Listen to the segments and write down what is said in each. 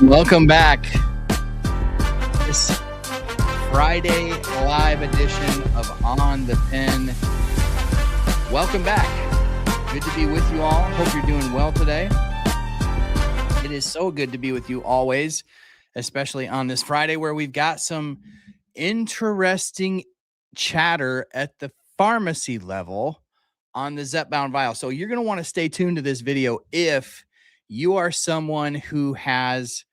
Welcome back. This Friday live edition of On the Pen. Welcome back. Good to be with you all. Hope you're doing well today. It is so good to be with you always, especially on this Friday where we've got some interesting chatter at the pharmacy level on the Zepbound Vial. So you're going to want to stay tuned to this video if you are someone who has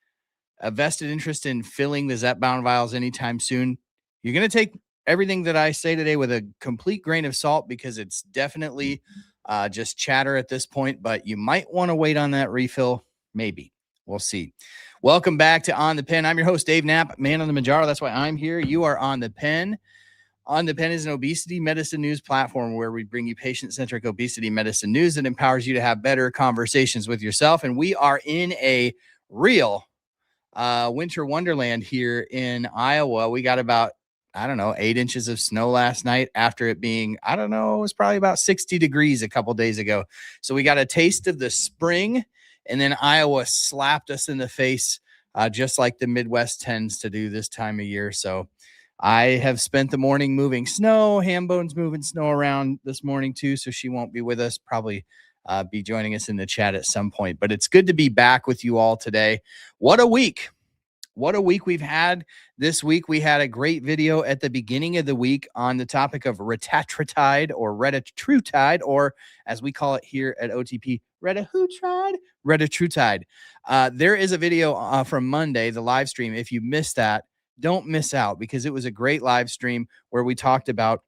a vested interest in filling the Zepbound vials anytime soon. You're going to take everything that I say today with a complete grain of salt because it's definitely just chatter at this point, but you might want to wait on that refill. Maybe. We'll see. Welcome back to On the Pen. I'm your host, Dave Knapp, man on the Manjaro. That's why I'm here. You are On the Pen. On the Pen is an obesity medicine news platform where we bring you patient-centric obesity medicine news that empowers you to have better conversations with yourself. And we are in a real winter wonderland here in Iowa. We got about, 8 inches of snow last night after it being, it was probably about 60 degrees a couple days ago. So we got a taste of the spring, and then Iowa slapped us in the face, just like the Midwest tends to do this time of year. So I have spent the morning moving snow. Hambone's moving snow around this morning too, so she won't be with us. Probably be joining us in the chat at some point. But it's good to be back with you all today. What a week. What a week we've had this week. We had a great video at the beginning of the week on the topic of Retatrutide or Retatrutide, or as we call it here at OTP, Retatrutide. There is a video from Monday, the live stream. If you missed that, don't miss out because it was a great live stream where we talked about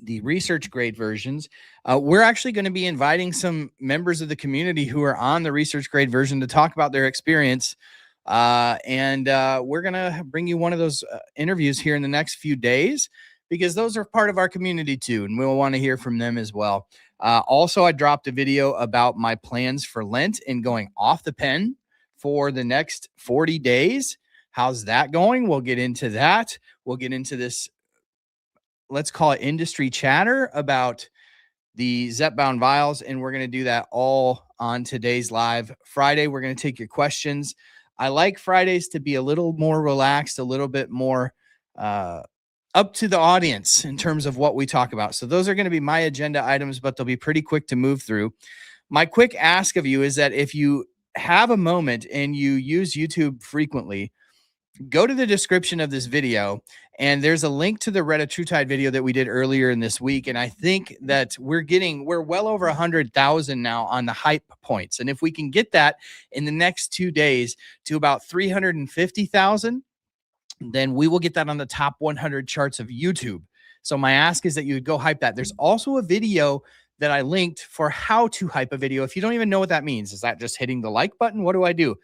the research grade versions. We're actually going to be inviting some members of the community who are on the research grade version to talk about their experience. And we're going to bring you one of those interviews here in the next few days because those are part of our community too. And we'll want to hear from them as well. Also, I dropped a video about my plans for Lent and going off the pen for the next 40 days. How's that going? We'll get into that. We'll get into this, let's call it industry chatter about the Zepbound vials, and we're going to do that all on today's live Friday. We're going to take your questions. I like Fridays to be a little more relaxed, a little bit more up to the audience in terms of what we talk about. So those are going to be my agenda items, but they'll be pretty quick to move through. My quick ask of you is that if you have a moment and you use YouTube frequently, go to the description of this video, and there's a link to the Retatrutide video that we did earlier in this week. And I think that we're well over 100,000 now on the hype points. And if we can get that in the next 2 days to about 350,000, then we will get that on the top 100 charts of YouTube. So my ask is that you would go hype that. There's also a video that I linked for how to hype a video. If you don't even know what that means, is that just hitting the like button? What do I do?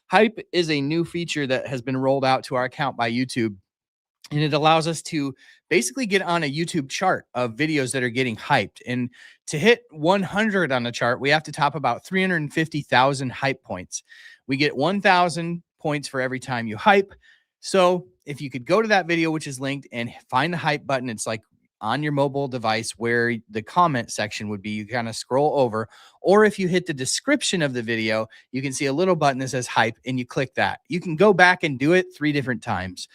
Hype is a new feature that has been rolled out to our account by YouTube, and it allows us to basically get on a YouTube chart of videos that are getting hyped. And to hit 100 on the chart, we have to top about 350,000 hype points. We get 1,000 points for every time you hype. So if you could go to that video, which is linked, and find the hype button, it's like on your mobile device where the comment section would be. You kind of scroll over, or if you hit the description of the video, you can see a little button that says hype, and you click that. You can go back and do it 3 different times.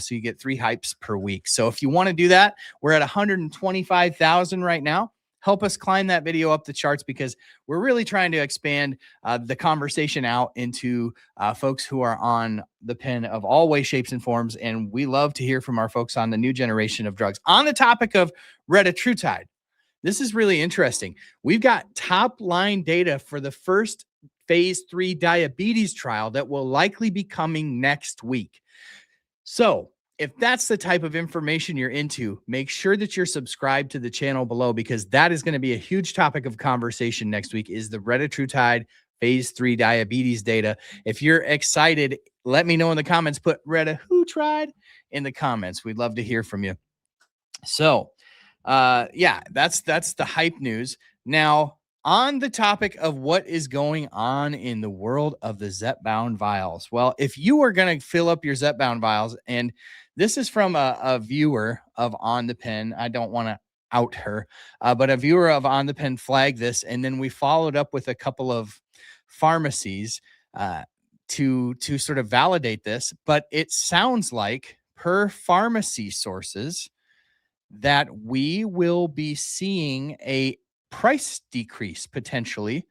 So you get 3 hypes per week. So if you want to do that, we're at 125,000 right now. Help us climb that video up the charts because we're really trying to expand the conversation out into folks who are on the pen of all ways, shapes, and forms. And we love to hear from our folks on the new generation of drugs. On the topic of Retatrutide, this is really interesting. We've got top line data for the first phase 3 diabetes trial that will likely be coming next week. So if that's the type of information you're into, make sure that you're subscribed to the channel below because that is going to be a huge topic of conversation next week is the Retatrutide phase 3 diabetes data. If you're excited, let me know in the comments. Put Retatrutide in the comments. We'd love to hear from you. So, yeah, that's the hype news. Now, on the topic of what is going on in the world of the Zepbound vials. Well, if you are going to fill up your Zepbound vials, and this is from a viewer of On the Pen. I don't want to out her, but a viewer of On the Pen flagged this, and then we followed up with a couple of pharmacies to sort of validate this, but it sounds like, per pharmacy sources, that we will be seeing a price decrease potentially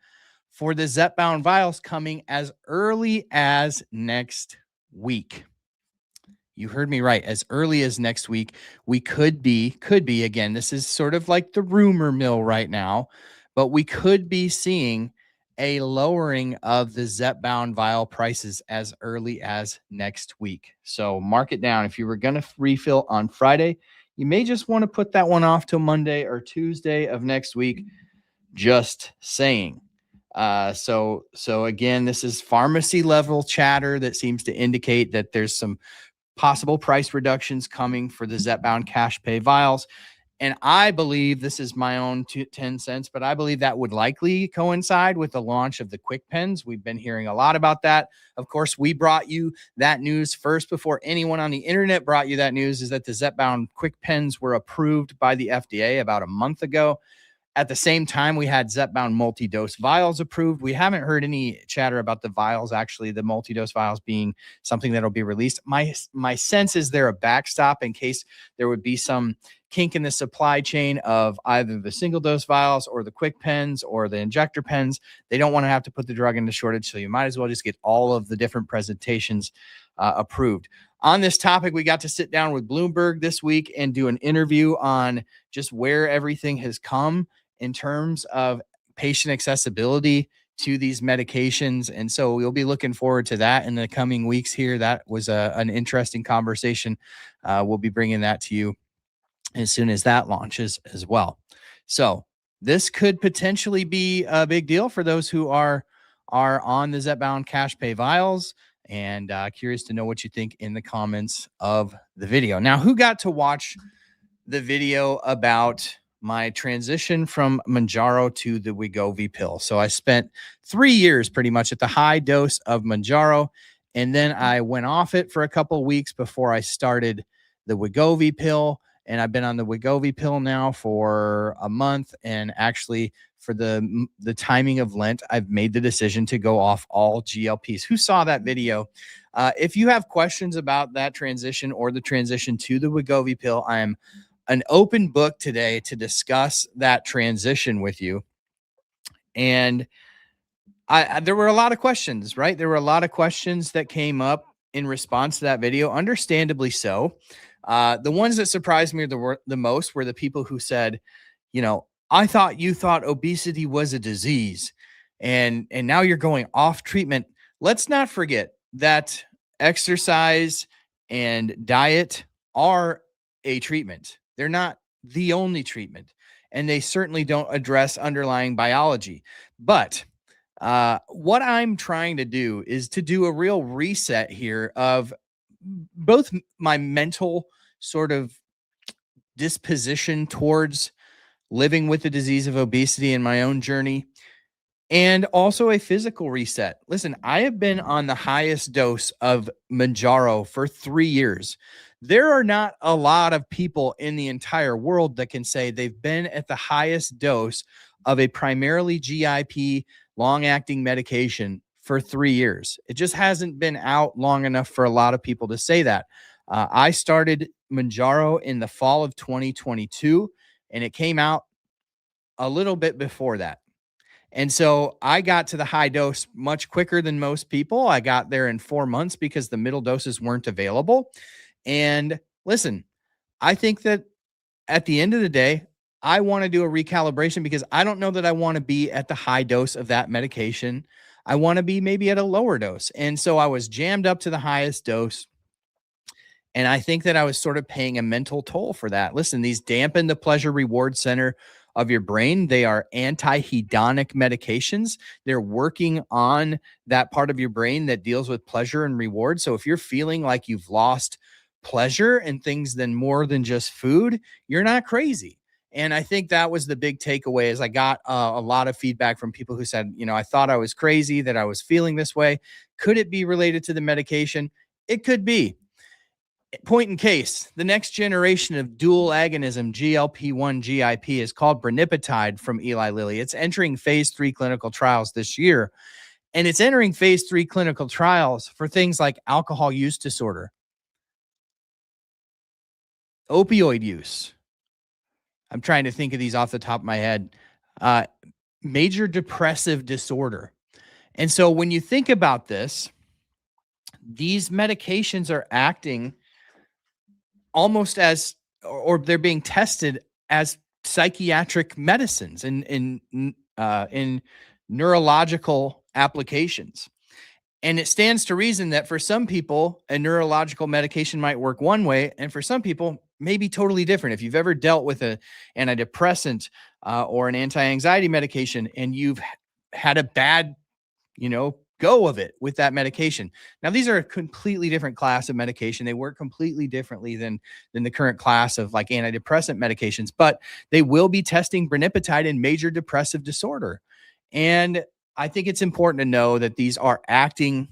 for the Zepbound vials coming as early as next week. You heard me right. As early as next week, we could be, again, this is sort of like the rumor mill right now, but we could be seeing a lowering of the Zepbound vial prices as early as next week. So mark it down. If you were going to refill on Friday, you may just want to put that one off till Monday or Tuesday of next week. Just saying. So again, this is pharmacy level chatter that seems to indicate that there's some possible price reductions coming for the Zepbound cash pay vials. And I believe, this is my own 10 cents, but I believe that would likely coincide with the launch of the KwikPens. We've been hearing a lot about that. Of course, we brought you that news first before anyone on the internet brought you that news, is that the Zepbound KwikPens were approved by the FDA about a month ago. At the same time, we had Zepbound multi-dose vials approved. We haven't heard any chatter about the vials, actually, the multi-dose vials being something that'll be released. My sense is they're a backstop in case there would be some kink in the supply chain of either the single-dose vials or the KwikPens or the injector pens. They don't want to have to put the drug into shortage, so you might as well just get all of the different presentations approved. On this topic, we got to sit down with Bloomberg this week and do an interview on just where everything has come in terms of patient accessibility to these medications. And so we'll be looking forward to that in the coming weeks here. That was an interesting conversation. We'll be bringing that to you as soon as that launches as well. So this could potentially be a big deal for those who are on the Zepbound cash pay vials, and curious to know what you think in the comments of the video. Now, who got to watch the video about my transition from Mounjaro to the Wegovy pill? So I spent 3 years pretty much at the high dose of Mounjaro, and then I went off it for a couple of weeks before I started the Wegovy pill. And I've been on the Wegovy pill now for a month. And actually, for the timing of Lent, I've made the decision to go off all GLPs. Who saw that video? If you have questions about that transition or the transition to the Wegovy pill, I am an open book today to discuss that transition with you. And there were a lot of questions, right? There were a lot of questions that came up in response to that video, understandably so. The ones that surprised me the most were the people who said, I thought you thought obesity was a disease, and now you're going off treatment. Let's not forget that exercise and diet are a treatment. They're not the only treatment, and they certainly don't address underlying biology. But what I'm trying to do is to do a real reset here of both my mental sort of disposition towards living with the disease of obesity in my own journey, and also a physical reset. Listen, I have been on the highest dose of Mounjaro for 3 years. There are not a lot of people in the entire world that can say they've been at the highest dose of a primarily GIP long-acting medication for 3 years. It just hasn't been out long enough for a lot of people to say that. I started Mounjaro in the fall of 2022, and it came out a little bit before that. And so I got to the high dose much quicker than most people. I got there in 4 months because the middle doses weren't available. And listen, I think that at the end of the day, I want to do a recalibration because I don't know that I want to be at the high dose of that medication. I want to be maybe at a lower dose. And so I was jammed up to the highest dose. And I think that I was sort of paying a mental toll for that. Listen, these dampen the pleasure reward center of your brain. They are anti-hedonic medications. They're working on that part of your brain that deals with pleasure and reward. So if you're feeling like you've lost pleasure and things than more than just food, you're not crazy. And I think that was the big takeaway. Is I got a lot of feedback from people who said, I thought I was crazy that I was feeling this way. Could it be related to the medication? It could be. Point in case, the next generation of dual agonism GLP-1 GIP is called Retatrutide from Eli Lilly. It's entering phase 3 clinical trials this year. And it's entering phase 3 clinical trials for things like alcohol use disorder, opioid use. I'm trying to think of these off the top of my head. Uh, Major depressive disorder. And so when you think about this, these medications are acting almost as, or they're being tested as psychiatric medicines in neurological applications. And it stands to reason that for some people, a neurological medication might work one way, and for some people, maybe totally different. If you've ever dealt with an antidepressant or an anti-anxiety medication, and you've had a bad, go of it with that medication. Now, these are a completely different class of medication. They work completely differently than the current class of like antidepressant medications, but they will be testing brenipatide in major depressive disorder. And I think it's important to know that these are acting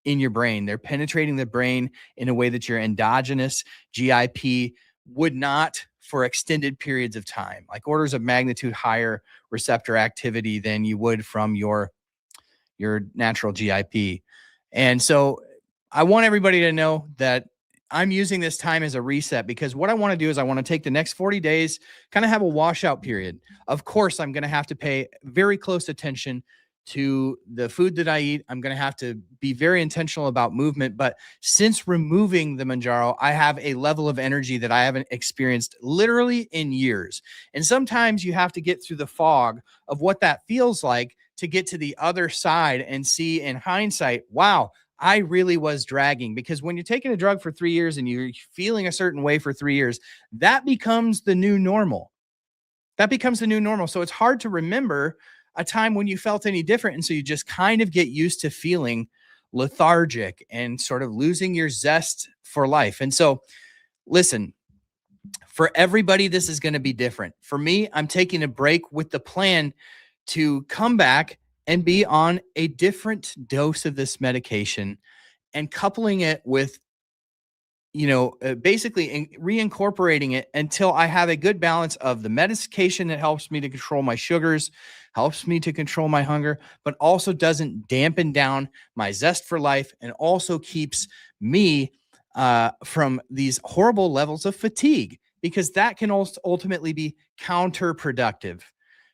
in your brain. They're penetrating the brain in a way that your endogenous GIP would not for extended periods of time, like orders of magnitude higher receptor activity than you would from your natural GIP. And so I want everybody to know that I'm using this time as a reset, because what I want to do is I want to take the next 40 days, kind of have a washout period. Of course, I'm going to have to pay very close attention to the food that I eat. I'm going to have to be very intentional about movement. But since removing the Mounjaro, I have a level of energy that I haven't experienced literally in years. And sometimes you have to get through the fog of what that feels like to get to the other side and see in hindsight, wow, I really was dragging. Because when you're taking a drug for 3 years and you're feeling a certain way for 3 years, that becomes the new normal. So it's hard to remember a time when you felt any different. And so you just kind of get used to feeling lethargic and sort of losing your zest for life. And so listen, for everybody, this is going to be different. For me, I'm taking a break with the plan to come back and be on a different dose of this medication and coupling it with, basically reincorporating it until I have a good balance of the medication that helps me to control my sugars, helps me to control my hunger, but also doesn't dampen down my zest for life, and also keeps me from these horrible levels of fatigue, because that can also ultimately be counterproductive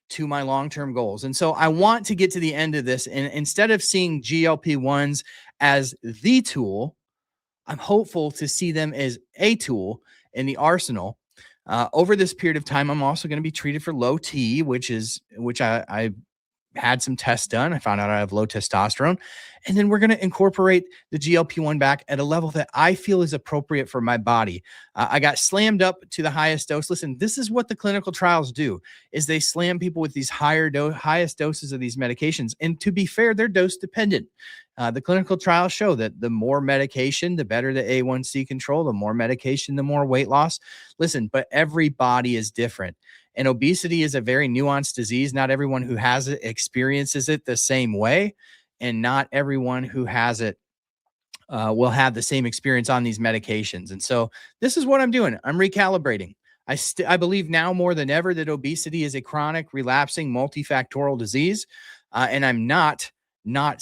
to my long-term goals. And so I want to get to the end of this, and instead of seeing GLP-1s as the tool, I'm hopeful to see them as a tool in the arsenal. Over this period of time, I'm also going to be treated for low T, which I had some tests done. I found out I have low testosterone. And then we're going to incorporate the GLP-1 back at a level that I feel is appropriate for my body. I got slammed up to the highest dose. Listen, this is what the clinical trials do, is they slam people with these highest doses of these medications. And to be fair, they're dose dependent. The clinical trials show that the more medication, the better the A1C control, the more medication, the more weight loss. Listen, but every body is different. And obesity is a very nuanced disease. Not everyone who has it experiences it the same way. And not everyone who has it will have the same experience on these medications. And so this is what I'm doing. I'm recalibrating. I believe now more than ever that obesity is a chronic, relapsing, multifactorial disease. And I'm not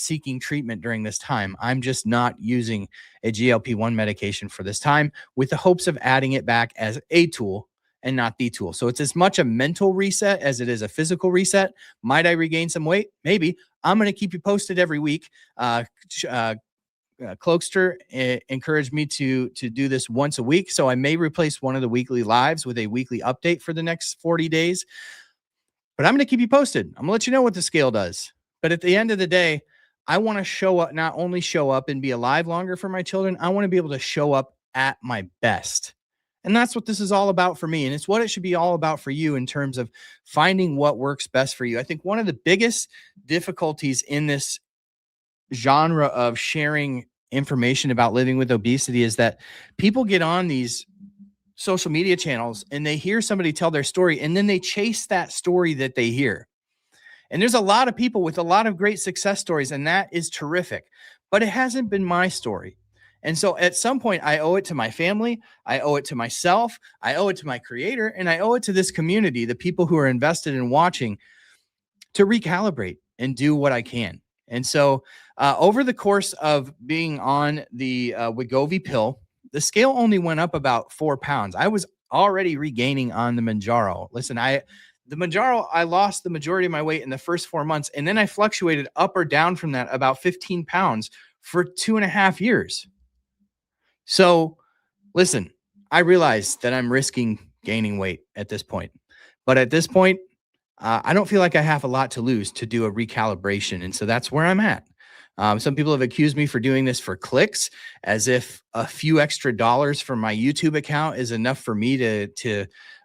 seeking treatment during this time. I'm just not using a GLP-1 medication for this time, with the hopes of adding it back as a tool and not the tool. So it's as much a mental reset as it is a physical reset. Might I regain some weight? Maybe. I'm going to keep you posted every week. Cloakster encouraged me to do this once a week. So I may replace one of the weekly lives with a weekly update for the next 40 days. But I'm going to keep you posted. I'm going to let you know what the scale does. But at the end of the day, I want to show up, not only show up and be alive longer for my children, I want to be able to show up at my best. And that's what this is all about for me. And it's what it should be all about for you in terms of finding what works best for you. I think one of the biggest difficulties in this genre of sharing information about living with obesity is that people get on these social media channels and they hear somebody tell their story, and then they chase that story that they hear. And there's a lot of people with a lot of great success stories, and that is terrific, but it hasn't been my story. And so at some point, I owe it to my family, I owe it to myself, I owe it to my creator, and I owe it to this community, the people who are invested in watching, to recalibrate and do what I can. And so over the course of being on the Wegovy pill, the scale only went up about 4 pounds. I was already regaining on the Manjaro. Listen, the Manjaro, I lost the majority of my weight in the first 4 months, and then I fluctuated up or down from that about 15 pounds for 2.5 years. So listen, I realize that I'm risking gaining weight at this point, but at this point, I don't feel like I have a lot to lose to do a recalibration. And so that's where I'm at. Some people have accused me for doing this for clicks, as if a few extra dollars from my YouTube account is enough for me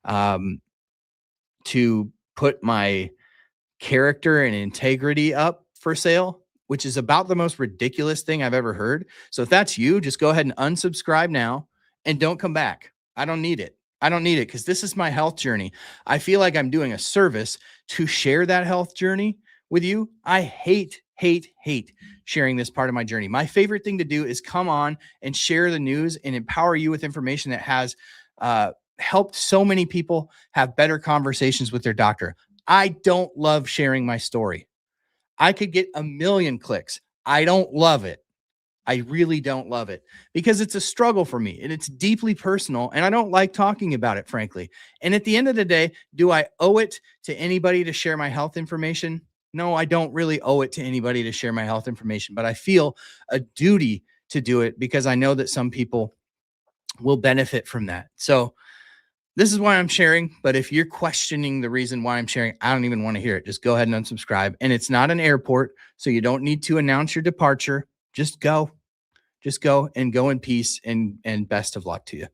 um, to put my character and integrity up for sale, which is about the most ridiculous thing I've ever heard. So if that's you, just go ahead and unsubscribe now and don't come back. I don't need it. I don't need it because this is my health journey. I feel like I'm doing a service to share that health journey with you. I hate sharing this part of my journey. My favorite thing to do is come on and share the news and empower you with information that has helped so many people have better conversations with their doctor. I don't love sharing my story. I could get 1 million clicks. I don't love it. I really don't love it because it's a struggle for me and it's deeply personal and I don't like talking about it, frankly. And at the end of the day, do I owe it to anybody to share my health information? No, I don't really owe it to anybody to share my health information, but I feel a duty to do it because I know that some people will benefit from that. So this is why I'm sharing, but if you're questioning the reason why I'm sharing, I don't even want to hear it. Just go ahead and unsubscribe. And it's not an airport, so you don't need to announce your departure. Just go and go in peace and best of luck to you.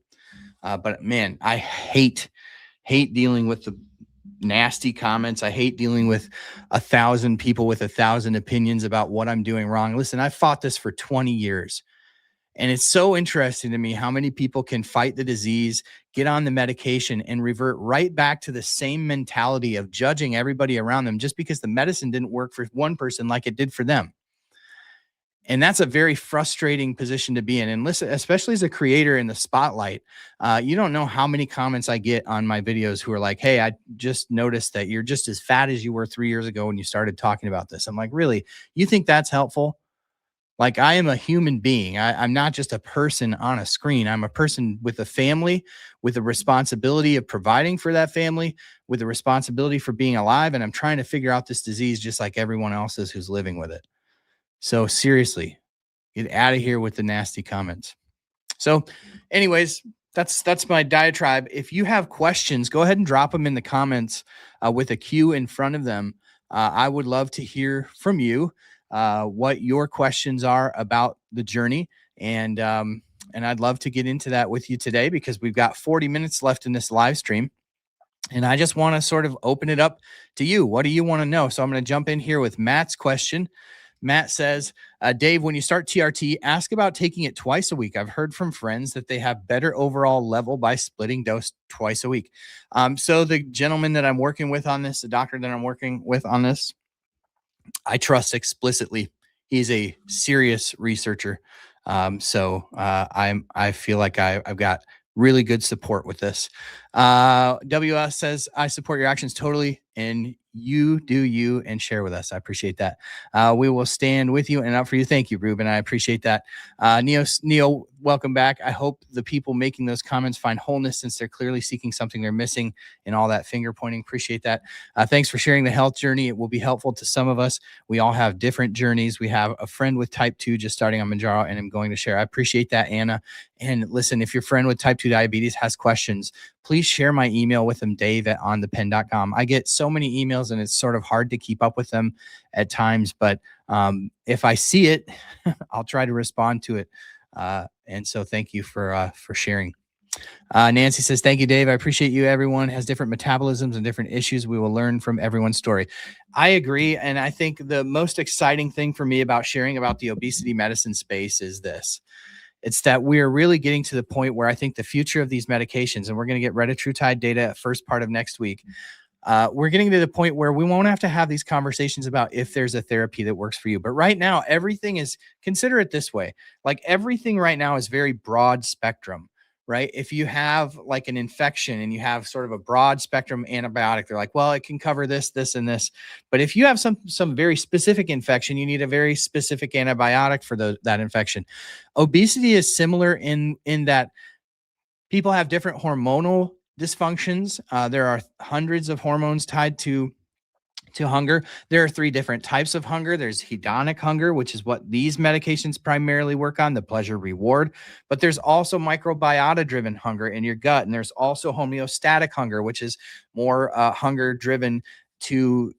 But man, I hate dealing with the nasty comments. I hate dealing with 1,000 people with 1,000 opinions about what I'm doing wrong. Listen, I fought this for 20 years. And it's so interesting to me how many people can fight the disease, get on the medication, and revert right back to the same mentality of judging everybody around them just because the medicine didn't work for one person like it did for them. And that's a very frustrating position to be in. And listen, especially as a creator in the spotlight, you don't know how many comments I get on my videos who are like, hey, I just noticed that you're just as fat as you were 3 years ago when you started talking about this. I'm like, really? You think that's helpful? Like, I am a human being. I'm not just a person on a screen. I'm a person with a family, with a responsibility of providing for that family, with a responsibility for being alive. And I'm trying to figure out this disease just like everyone else is who's living with it. So seriously, get out of here with the nasty comments. So anyways, that's my diatribe. If you have questions, go ahead and drop them in the comments with a Q in front of them. I would love to hear from you what your questions are about the journey. And I'd love to get into that with you today because we've got 40 minutes left in this live stream. And I just want to sort of open it up to you. What do you want to know? So I'm going to jump in here with Matt's question. Matt says, Dave, when you start TRT, ask about taking it twice a week. I've heard from friends that they have better overall level by splitting dose twice a week. So the gentleman that I'm working with on this, the doctor that I'm working with on this, I trust explicitly. He's a serious researcher. I feel like I've got really good support with this. WS says, I support your actions totally, and you do you and share with us. I appreciate that. We will stand with you and up for you. Thank you, Ruben. I appreciate that. Neo, welcome back. I hope the people making those comments find wholeness since they're clearly seeking something they're missing in all that finger pointing. Appreciate that. Thanks for sharing the health journey. It will be helpful to some of us. We all have different journeys. We have a friend with type 2 just starting on Manjaro, and I'm going to share. I appreciate that, Anna. And listen, if your friend with type 2 diabetes has questions, please share my email with them, dave@onthepen.com. I get so many emails and it's sort of hard to keep up with them at times, but if I see it, I'll try to respond to it. And so thank you for sharing. Nancy says, thank you, Dave. I appreciate you. Everyone has different metabolisms and different issues. We will learn from everyone's story. I agree. And I think the most exciting thing for me about sharing about the obesity medicine space is this. It's that we're really getting to the point where I think the future of these medications, and we're going to get Retatrutide data first part of next week. We're getting to the point where we won't have to have these conversations about if there's a therapy that works for you. But right now, everything is, consider it this way, like everything right now is very broad spectrum. right? If you have like an infection and you have sort of a broad spectrum antibiotic, they're like, well, it can cover this, this, and this. But if you have some very specific infection, you need a very specific antibiotic for that infection. Obesity is similar in that people have different hormonal dysfunctions. There are hundreds of hormones tied to hunger. There are 3 different types of hunger. There's hedonic hunger, which is what these medications primarily work on, the pleasure reward. But there's also microbiota driven hunger in your gut. And there's also homeostatic hunger, which is more hunger driven to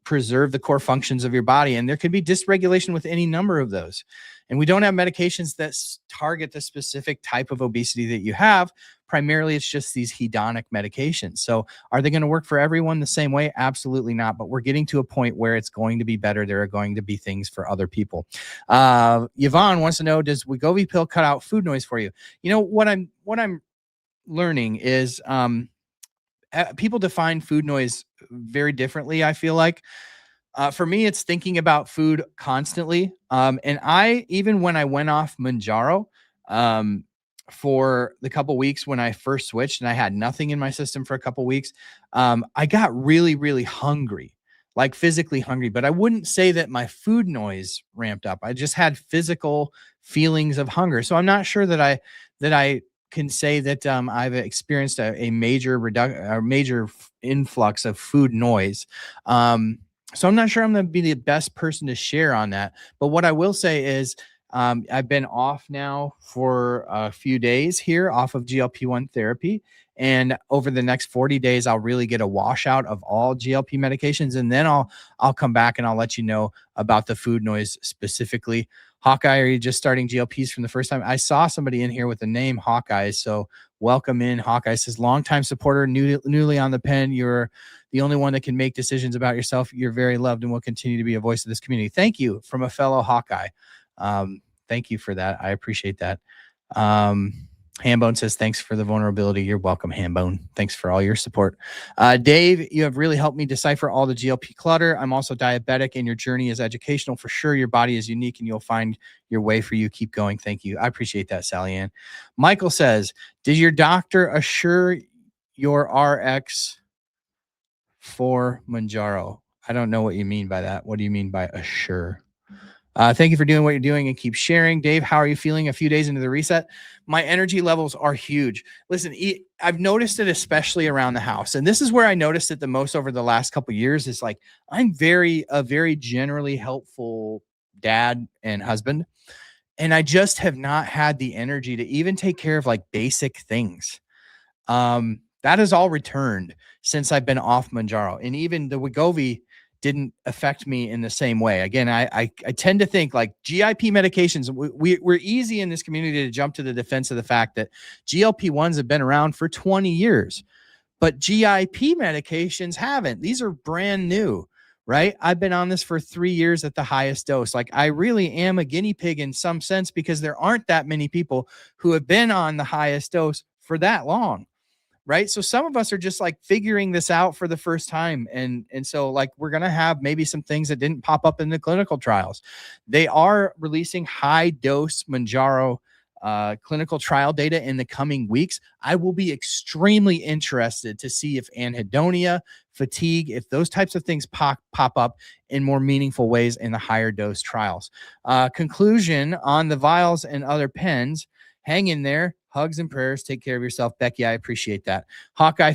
preserve the core functions of your body. And there could be dysregulation with any number of those. And we don't have medications that target the specific type of obesity that you have. Primarily, it's just these hedonic medications. So are they going to work for everyone the same way? Absolutely not. But we're getting to a point where it's going to be better. There are going to be things for other people. Yvonne wants to know, does Wegovy pill cut out food noise for you? You know, what I'm learning is people define food noise very differently, I feel like. For me, it's thinking about food constantly. And even when I went off Mounjaro, for the couple weeks when I first switched and I had nothing in my system for a couple weeks, I got really, really hungry, like physically hungry, but I wouldn't say that my food noise ramped up. I just had physical feelings of hunger. So I'm not sure that I can say that I've experienced a major influx of food noise. So I'm not sure I'm going to be the best person to share on that. But what I will say is I've been off now for a few days here off of GLP-1 therapy. And over the next 40 days, I'll really get a washout of all GLP medications. And then I'll come back and I'll let you know about the food noise specifically. Hawkeye, are you just starting GLPs from the first time? I saw somebody in here with the name Hawkeye. So welcome in. Hawkeye says, longtime supporter, newly on the pen. You're the only one that can make decisions about yourself. You're very loved and will continue to be a voice of this community. Thank you from a fellow Hawkeye. Thank you for that. I appreciate that. Hambone says, thanks for the vulnerability. You're welcome, Hambone. Thanks for all your support. Dave, you have really helped me decipher all the GLP clutter. I'm also diabetic and your journey is educational for sure. Your body is unique and you'll find your way for you. Keep going. Thank you. I appreciate that, Sally Ann. Michael says, did your doctor assure your RX for Mounjaro? I don't know what you mean by that. What do you mean by assure? Thank you for doing what you're doing and keep sharing. Dave, how are you feeling a few days into the reset? My energy levels are huge. Listen, I've noticed it especially around the house. And this is where I noticed it the most over the last couple of years is like, I'm a very generally helpful dad and husband. And I just have not had the energy to even take care of like basic things. That has all returned since I've been off Mounjaro. And even the Wegovy didn't affect me in the same way. Again, I tend to think like GIP medications, we're easy in this community to jump to the defense of the fact that GLP-1s have been around for 20 years, but GIP medications haven't. These are brand new, right? I've been on this for 3 years at the highest dose. Like I really am a guinea pig in some sense because there aren't that many people who have been on the highest dose for that long. Right. So some of us are just like figuring this out for the first time. And so like we're going to have maybe some things that didn't pop up in the clinical trials. They are releasing high dose Mounjaro clinical trial data in the coming weeks. I will be extremely interested to see if anhedonia, fatigue, if those types of things pop up in more meaningful ways in the higher dose trials. Conclusion on the vials and other pens. Hang in there. Hugs and prayers. Take care of yourself, Becky. I appreciate that. Hawkeye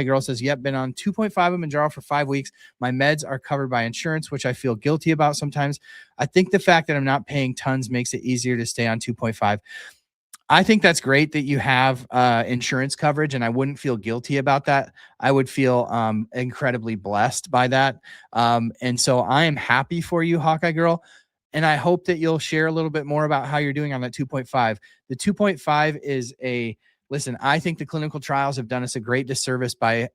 girl says, yep, been on 2.5 of Mounjaro for 5 weeks. My meds are covered by insurance, which I feel guilty about sometimes. I think the fact that I'm not paying tons makes it easier to stay on 2.5. I think that's great that you have insurance coverage, and I wouldn't feel guilty about that. I would feel incredibly blessed by that. And so I am happy for you, Hawkeye girl. And I hope that you'll share a little bit more about how you're doing on that 2.5. The 2.5 is listen, I think the clinical trials have done us a great disservice by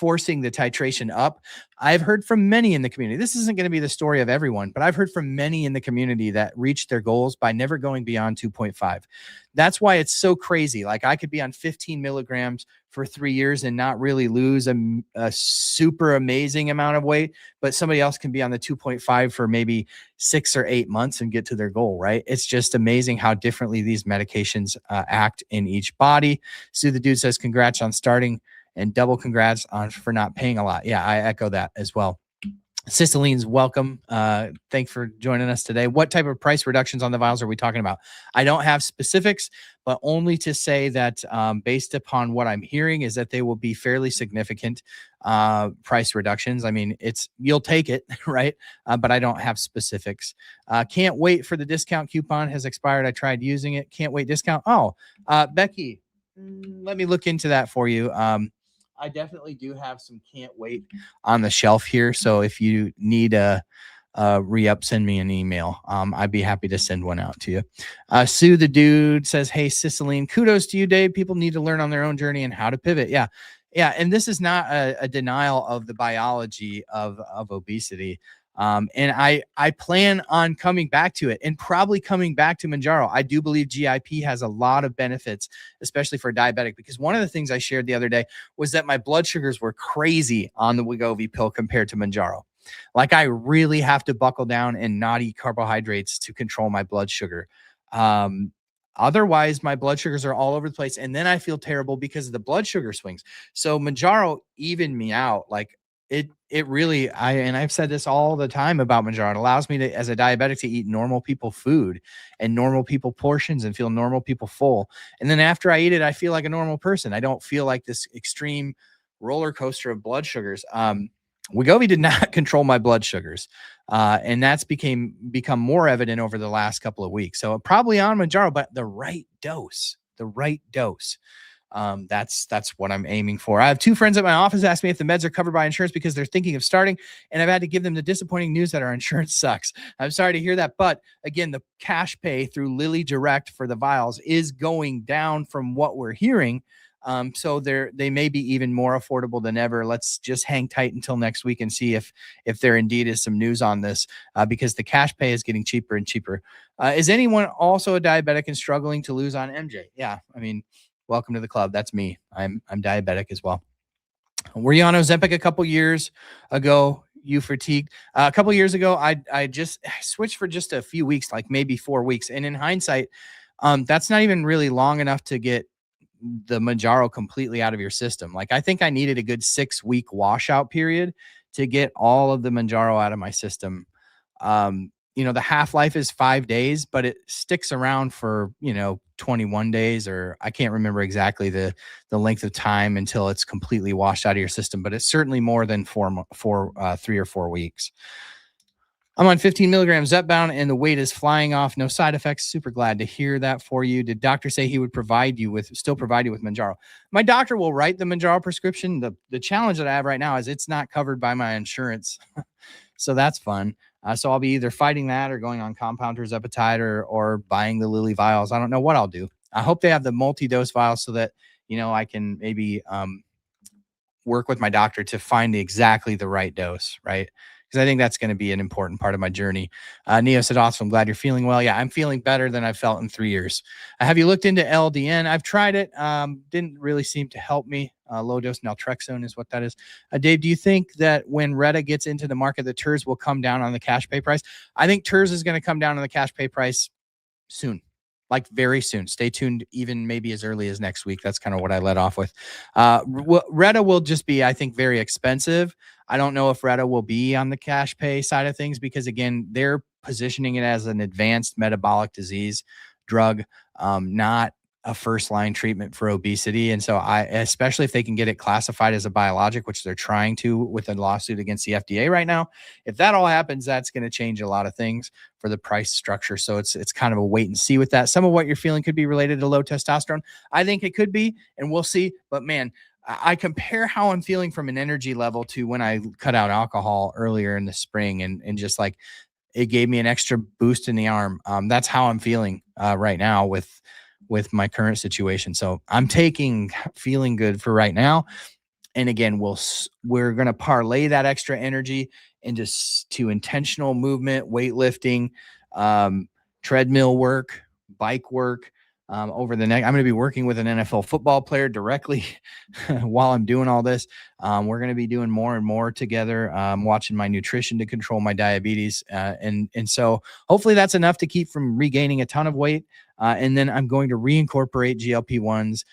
forcing the titration up. I've heard from many in the community. This isn't going to be the story of everyone, but I've heard from many in the community that reached their goals by never going beyond 2.5. That's why it's so crazy. Like I could be on 15 milligrams for 3 years and not really lose a super amazing amount of weight, but somebody else can be on the 2.5 for maybe 6 or 8 months and get to their goal, right? It's just amazing how differently these medications act in each body. Sue the Dude says, congrats on starting, and double congrats on for not paying a lot. Yeah, I echo that as well. Ciceline's welcome. Thanks for joining us today. What type of price reductions on the vials are we talking about? I don't have specifics, but only to say that based upon what I'm hearing is that they will be fairly significant price reductions. I mean, you'll take it, right? But I don't have specifics. Can't wait for the discount coupon has expired. I tried using it. Can't wait discount. Oh, Becky, let me look into that for you. I definitely do have some can't wait on the shelf here. So if you need a re-up, send me an email. I'd be happy to send one out to you. Sue the Dude says, hey, Ciceline, kudos to you, Dave. People need to learn on their own journey and how to pivot. Yeah. Yeah. And this is not a denial of the biology of obesity. And I plan on coming back to it and probably coming back to Mounjaro. I do believe GIP has a lot of benefits, especially for diabetic, because one of the things I shared the other day was that my blood sugars were crazy on the Wegovy pill compared to Mounjaro. Like I really have to buckle down and not eat carbohydrates to control my blood sugar. Otherwise, my blood sugars are all over the place. And then I feel terrible because of the blood sugar swings. So Mounjaro evened me out. Like it really, and I've said this all the time about Mounjaro. It allows me to, as a diabetic, to eat normal people food and normal people portions and feel normal people full. And then after I eat it, I feel like a normal person. I don't feel like this extreme roller coaster of blood sugars. Wegovy did not control my blood sugars. And that's become more evident over the last couple of weeks. So probably on Mounjaro, but the right dose. That's what I'm aiming for. I have two friends at my office ask me if the meds are covered by insurance because they're thinking of starting, and I've had to give them the disappointing news that our insurance sucks. I'm sorry to hear that, but again, the cash pay through Lilly Direct for the vials is going down from what we're hearing. So they may be even more affordable than ever. Let's just hang tight until next week and see if there indeed is some news on this, because the cash pay is getting cheaper and cheaper. Is anyone also a diabetic and struggling to lose on MJ? Yeah, I mean, welcome to the club. That's me. I'm diabetic as well. Were you on Ozempic a couple years ago? You fatigued? A couple years ago, I switched for just a few weeks, like maybe 4 weeks. And in hindsight, that's not even really long enough to get the Mounjaro completely out of your system. Like I think I needed a good 6-week washout period to get all of the Mounjaro out of my system. The half-life is 5 days, but it sticks around for, 21 days, or I can't remember exactly the length of time until it's completely washed out of your system, but it's certainly more than 3 or 4 weeks. I'm on 15 milligrams Zepbound and the weight is flying off. No side effects. Super glad to hear that for you. Did doctor say he would still provide you with Mounjaro? My doctor will write the Mounjaro prescription. The challenge that I have right now is it's not covered by my insurance. So that's fun. So I'll be either fighting that or going on compound tirzepatide or buying the Lilly vials. I don't know what I'll do. I hope they have the multi-dose vials so that, I can maybe work with my doctor to find exactly the right dose, right? Because I think that's going to be an important part of my journey. Neo said, awesome. I'm glad you're feeling well. Yeah, I'm feeling better than I've felt in 3 years. Have you looked into LDN? I've tried it. Didn't really seem to help me. Low dose naltrexone is what that is. Dave, do you think that when Retta gets into the market, the TERS will come down on the cash pay price? I think TERS is going to come down on the cash pay price soon. Like very soon. Stay tuned, even maybe as early as next week. That's kind of what I led off with. Retta will just be, I think, very expensive. I don't know if Retta will be on the cash pay side of things because, again, they're positioning it as an advanced metabolic disease drug, not a first-line treatment for obesity. And so especially if they can get it classified as a biologic, which they're trying to with a lawsuit against the FDA right now, if that all happens, that's going to change a lot of things for the price structure. So it's kind of a wait and see with that. Some of what you're feeling could be related to low testosterone. I think it could be, and we'll see. But man, I compare how I'm feeling from an energy level to when I cut out alcohol earlier in the spring and just like it gave me an extra boost in the arm. That's how I'm feeling right now with my current situation. So I'm taking feeling good for right now. And again, we're going to parlay that extra energy into intentional movement, weightlifting, treadmill work, bike work. Over the next, I'm going to be working with an NFL football player directly while I'm doing all this. We're going to be doing more and more together, watching my nutrition to control my diabetes. And so hopefully that's enough to keep from regaining a ton of weight. And then I'm going to reincorporate GLP-1s.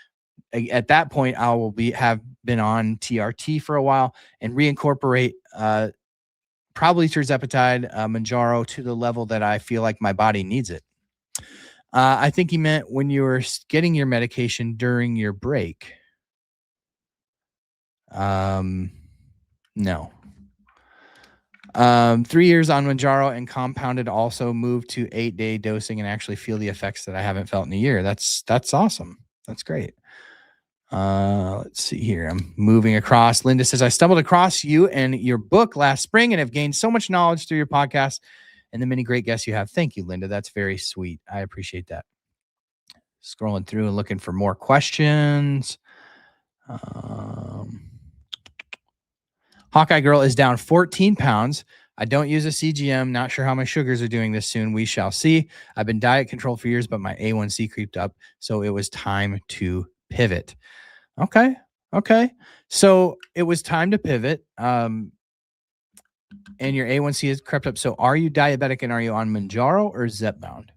At that point, I will have been on TRT for a while and reincorporate probably tirzepatide, Mounjaro to the level that I feel like my body needs it. I think he meant when you were getting your medication during your break. No. 3 years on Mounjaro and compounded, also moved to 8-day dosing and actually feel the effects that I haven't felt in a year. That's awesome. That's great. Let's see here. I'm moving across. Linda says, I stumbled across you and your book last spring and have gained so much knowledge through your podcast and the many great guests you have. Thank you, Linda. That's very sweet. I appreciate that. Scrolling through and looking for more questions. Hawkeye Girl is down 14 pounds. I don't use a CGM. Not sure how my sugars are doing this soon. We shall see. I've been diet controlled for years, but my A1C creeped up. So it was time to pivot. Okay. So it was time to pivot. And your A1C has crept up. So are you diabetic and are you on Mounjaro or Zepbound?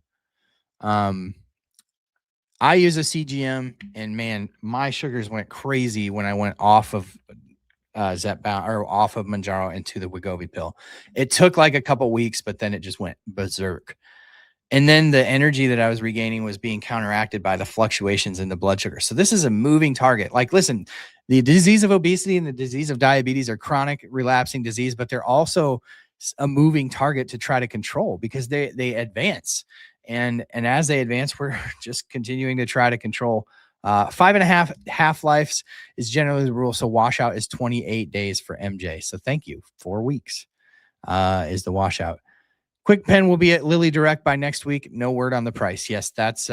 I use a CGM and man, my sugars went crazy when I went off of Zepbound or off of Mounjaro into the Wegovy pill. It took like a couple weeks, but then it just went berserk. And then the energy that I was regaining was being counteracted by the fluctuations in the blood sugar. So this is a moving target. Like, listen, the disease of obesity and the disease of diabetes are chronic relapsing disease, but they're also a moving target to try to control because they advance. And as they advance, we're just continuing to try to control. 5.5 half-lives is generally the rule. So washout is 28 days for MJ. So thank you. 4 weeks is the washout. KwikPen will be at Lilly Direct by next week. No word on the price. Yes, that's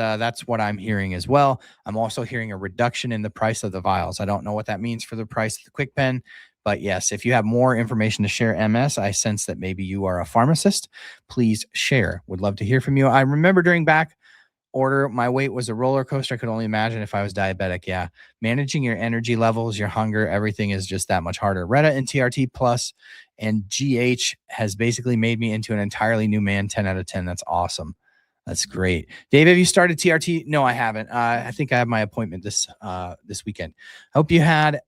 what I'm hearing as well. I'm also hearing a reduction in the price of the vials. I don't know what that means for the price of the KwikPen, but yes, if you have more information to share, MS, I sense that maybe you are a pharmacist. Please share. Would love to hear from you. I remember during back order, my weight was a roller coaster. I could only imagine if I was diabetic. Yeah, managing your energy levels, your hunger, everything is just that much harder. Retta and TRT Plus and GH has basically made me into an entirely new man. 10 out of 10. That's awesome. That's great. Dave, have you started TRT? No, I haven't. I think I have my appointment this weekend. Hope you add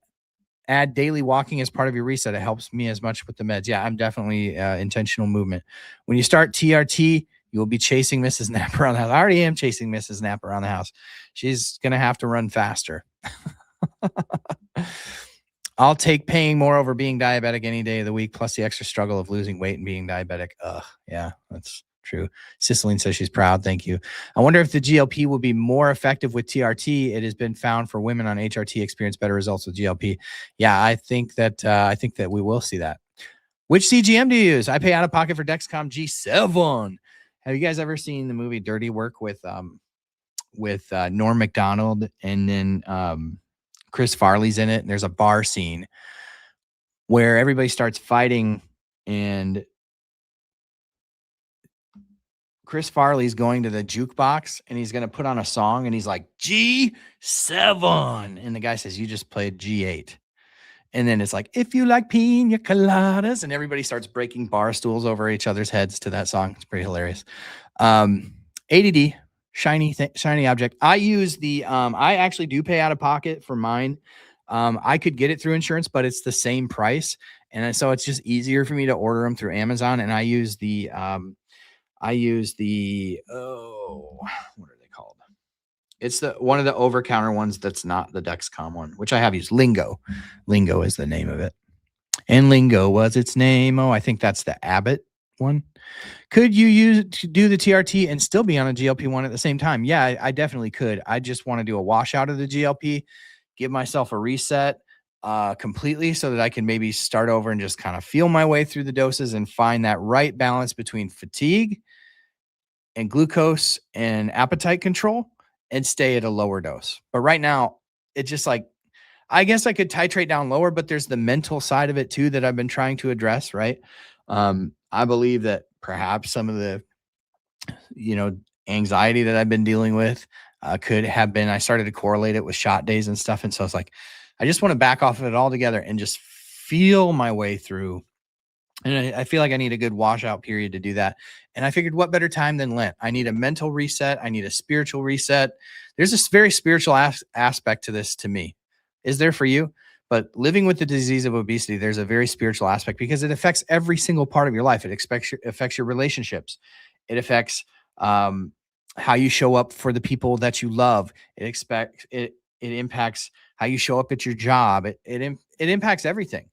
daily walking as part of your reset. It helps me as much with the meds. Yeah, I'm definitely intentional movement. When you start TRT, you will be chasing Mrs. Knapp around the house. I already am chasing Mrs. Knapp around the house. She's going to have to run faster. I'll take paying more over being diabetic any day of the week, plus the extra struggle of losing weight and being diabetic. Yeah, that's true. Cicelyne says she's proud. Thank you. I wonder if the GLP will be more effective with TRT. It has been found for women on HRT experience better results with GLP. Yeah, I think that we will see that. Which CGM do you use? I pay out of pocket for Dexcom G7. Have you guys ever seen the movie Dirty Work with Norm Macdonald and then Chris Farley's in it, and there's a bar scene where everybody starts fighting and Chris Farley's going to the jukebox and he's going to put on a song and he's like G7 and the guy says you just played G8. And then it's like, if you like pina coladas, and everybody starts breaking bar stools over each other's heads to that song. It's pretty hilarious. ADD, shiny object. I use the, I actually do pay out of pocket for mine. I could get it through insurance, but it's the same price. And so it's just easier for me to order them through Amazon. And I use the, what are they called? It's one of the over-counter ones that's not the Dexcom one, which I have used. Lingo. Lingo is the name of it. And Lingo was its name. Oh, I think that's the Abbott one. Could you do the TRT and still be on a GLP-1 at the same time? Yeah, I definitely could. I just want to do a washout of the GLP, give myself a reset completely so that I can maybe start over and just kind of feel my way through the doses and find that right balance between fatigue and glucose and appetite control and stay at a lower dose. But right now, it's just like I guess I could titrate down lower, but there's the mental side of it too that I've been trying to address, right? I believe that perhaps some of the, anxiety that I've been dealing with could have been, I started to correlate it with shot days and stuff. And so it's like, I just want to back off of it altogether and just feel my way through. And I feel like I need a good washout period to do that. And I figured, what better time than Lent? I need a mental reset. I need a spiritual reset. There's this very spiritual aspect to this to me. Is there for you? But living with the disease of obesity, there's a very spiritual aspect because it affects every single part of your life. It affects your relationships. It affects how you show up for the people that you love. It impacts how you show up at your job. It impacts everything.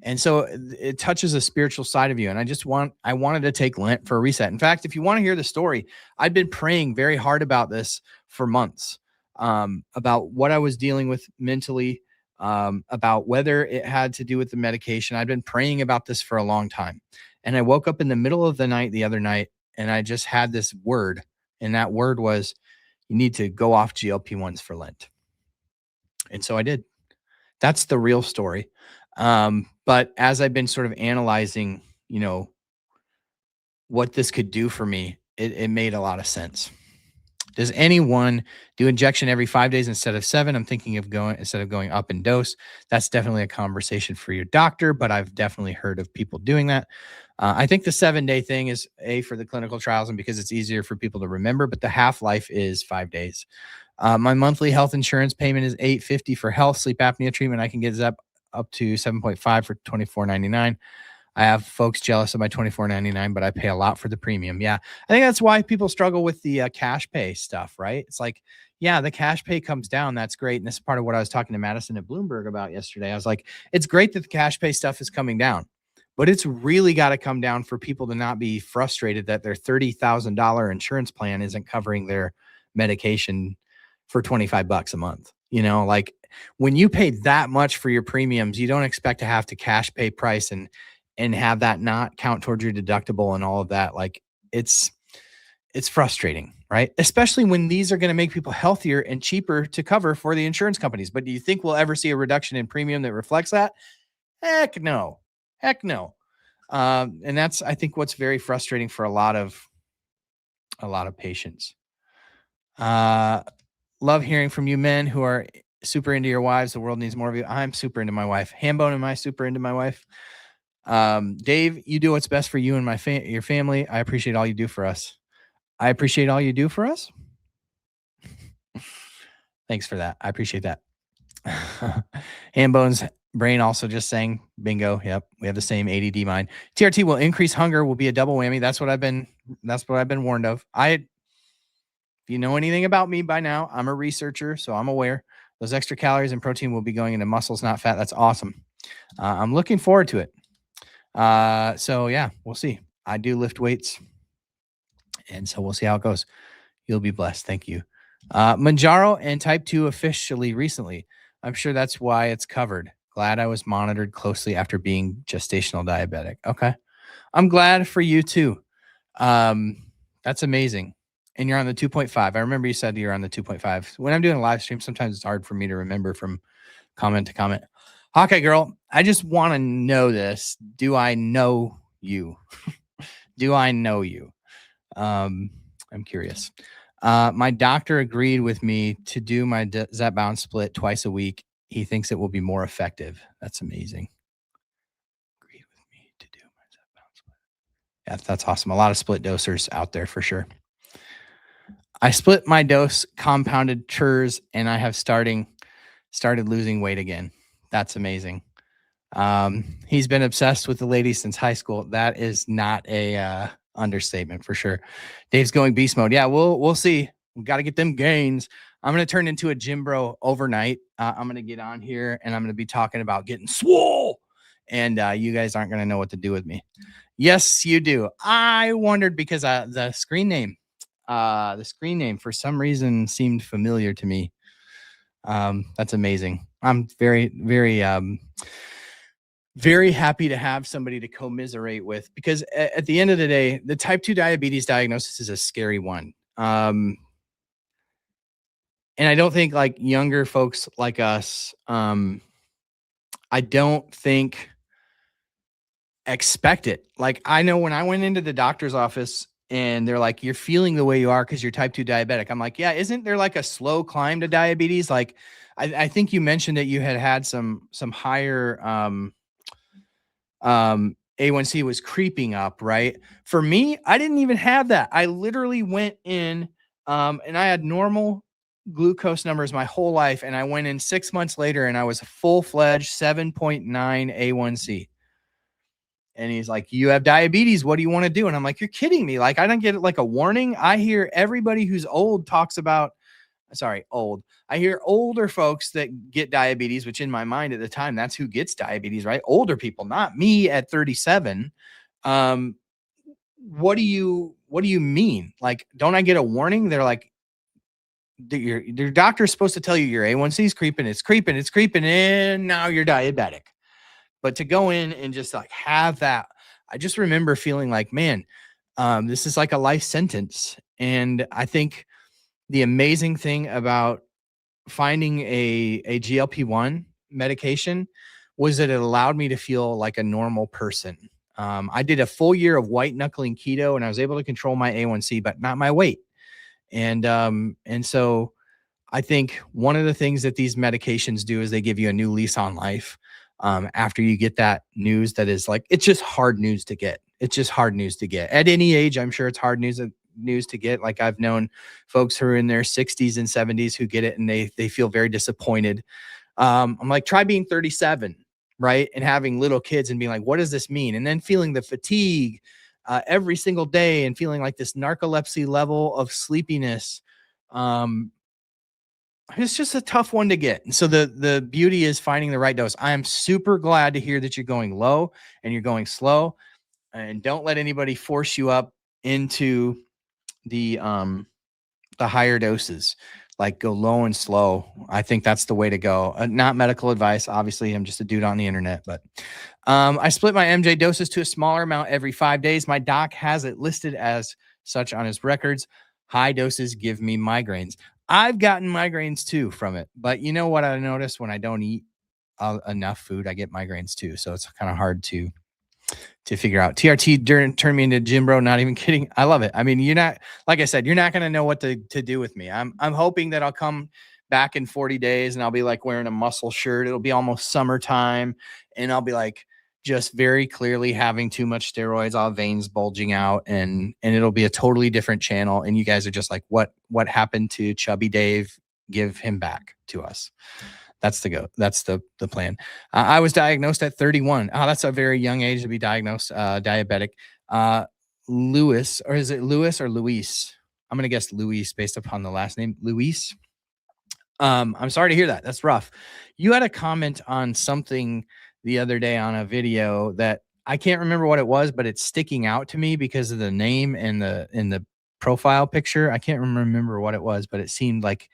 And so it touches a spiritual side of you. And I wanted to take Lent for a reset. In fact, if you want to hear the story, I'd been praying very hard about this for months, about what I was dealing with mentally, about whether it had to do with the medication. I'd been praying about this for a long time. And I woke up in the middle of the night, the other night, and I just had this word. And that word was, you need to go off GLP-1s for Lent. And so I did. That's the real story. But as I've been sort of analyzing, what this could do for me, it made a lot of sense. Does anyone do injection every 5 days instead of 7? I'm thinking of instead of going up in dose. That's definitely a conversation for your doctor, but I've definitely heard of people doing that. I think the 7-day thing is for the clinical trials and because it's easier for people to remember, but the half-life is 5 days. My monthly health insurance payment is $850 for health sleep apnea treatment. I can get Zep up to 7.5 for $24.99. I have folks jealous of my $24.99, but I pay a lot for the premium. Yeah. I think that's why people struggle with the cash pay stuff, right? It's like, yeah, the cash pay comes down. That's great. And this is part of what I was talking to Madison at Bloomberg about yesterday. I was like, it's great that the cash pay stuff is coming down, but it's really got to come down for people to not be frustrated that their $30,000 insurance plan isn't covering their medication for $25 a month. Like when you pay that much for your premiums, you don't expect to have to cash pay price and have that not count towards your deductible and all of that. Like it's frustrating, right? Especially when these are going to make people healthier and cheaper to cover for the insurance companies. But do you think we'll ever see a reduction in premium that reflects that? Heck no. And that's, I think, what's very frustrating for a lot of patients. Love hearing from you men who are super into your wives. The world needs more of you. I'm super into my wife. Hambone, am I super into my wife? Dave, you do what's best for you and your family. I appreciate all you do for us. I appreciate all you do for us. Thanks for that. I appreciate that. Hambone's brain also just saying bingo. Yep. We have the same ADD mind. TRT will increase hunger, will be a double whammy. That's what I've been warned of. If you know anything about me by now, I'm a researcher, so I'm aware. Those extra calories and protein will be going into muscles, not fat. That's awesome. I'm looking forward to it. So yeah, we'll see. I do lift weights, and so we'll see how it goes. You'll be blessed. Thank you. Manjaro and type 2 officially recently. I'm sure that's why it's covered. Glad I was monitored closely after being gestational diabetic. Okay. I'm glad for you too. That's amazing. And you're on the 2.5. I remember you said you're on the 2.5. When I'm doing a live stream, sometimes it's hard for me to remember from comment to comment. Hawkeye girl, I just want to know this. Do I know you? Do I know you? I'm curious. My doctor agreed with me to do my Zepbound split twice a week. He thinks it will be more effective. That's amazing. Agreed with me to do my Zepbound split. Yeah, that's awesome. A lot of split dosers out there for sure. I split my dose compounded churs and I have started losing weight again. That's amazing. He's been obsessed with the ladies since high school. That is not a understatement for sure. Dave's going beast mode. Yeah, we'll see. We got to get them gains. I'm going to turn into a gym bro overnight. I'm going to get on here and I'm going to be talking about getting swole. And you guys aren't going to know what to do with me. Yes, you do. I wondered because the screen name for some reason seemed familiar to me. That's amazing. I'm very, very, very happy to have somebody to commiserate with because at the end of the day, the type 2 diabetes diagnosis is a scary one. And I don't think like younger folks like us, I don't think expect it. Like I know when I went into the doctor's office and they're like, you're feeling the way you are because you're type 2 diabetic. I'm like, yeah, isn't there like a slow climb to diabetes? Like I think you mentioned that you had some higher A1C was creeping up, right? For me, I didn't even have that. I literally went in and I had normal glucose numbers my whole life. And I went in 6 months later and I was a full-fledged 7.9 A1C. And he's like, you have diabetes. What do you want to do? And I'm like, you're kidding me. Like, I don't get like a warning. I hear everybody who's old talks about, sorry, old. I hear older folks that get diabetes, which in my mind at the time, that's who gets diabetes, right? Older people, not me at 37. Um, what do you mean? Like, don't I get a warning? They're like, your doctor's supposed to tell you your A1C is creeping, it's creeping, and now you're diabetic. But to go in and just like have that, I just remember feeling like, man, this is like a life sentence. And I think the amazing thing about finding a GLP-1 medication was that it allowed me to feel like a normal person. I did a full year of white knuckling keto and I was able to control my A1C, but not my weight. And so I think one of the things that these medications do is they give you a new lease on life. After you get that news that is like, it's just hard news to get. It's just hard news to get at any age. I'm sure it's hard news to get. Like I've known folks who are in their 60s and 70s who get it and they feel very disappointed. I'm like, try being 37, right? And having little kids and being like, what does this mean? And then feeling the fatigue every single day and feeling like this narcolepsy level of sleepiness. It's just a tough one to get. And so the beauty is finding the right dose. I am super glad to hear that you're going low and you're going slow, and don't let anybody force you up into the higher doses. Like go low and slow. I think that's the way to go. Not medical advice. Obviously, I'm just a dude on the internet, but I split my MJ doses to a smaller amount every 5 days. My doc has it listed as such on his records. High doses give me migraines. I've gotten migraines too from it, but you know what I notice when I don't eat enough food, I get migraines too. So it's kind of hard to figure out. TRT turned me into gym bro. Not even kidding. I love it. I mean, you're not, like I said, you're not going to know what to do with me. I'm hoping that I'll come back in 40 days and I'll be like wearing a muscle shirt. It'll be almost summertime and I'll be like just very clearly having too much steroids, all veins bulging out, and it'll be a totally different channel. And you guys are just like, what happened to Chubby Dave? Give him back to us. That's the plan. I was diagnosed at 31. Oh, that's a very young age to be diagnosed diabetic. Lewis, or is it Lewis or Luis? I'm gonna guess Luis based upon the last name, Luis. I'm sorry to hear that. That's rough. You had a comment on something the other day on a video that I can't remember what it was, but it's sticking out to me because of the name and the profile picture. I can't remember what it was, but it seemed like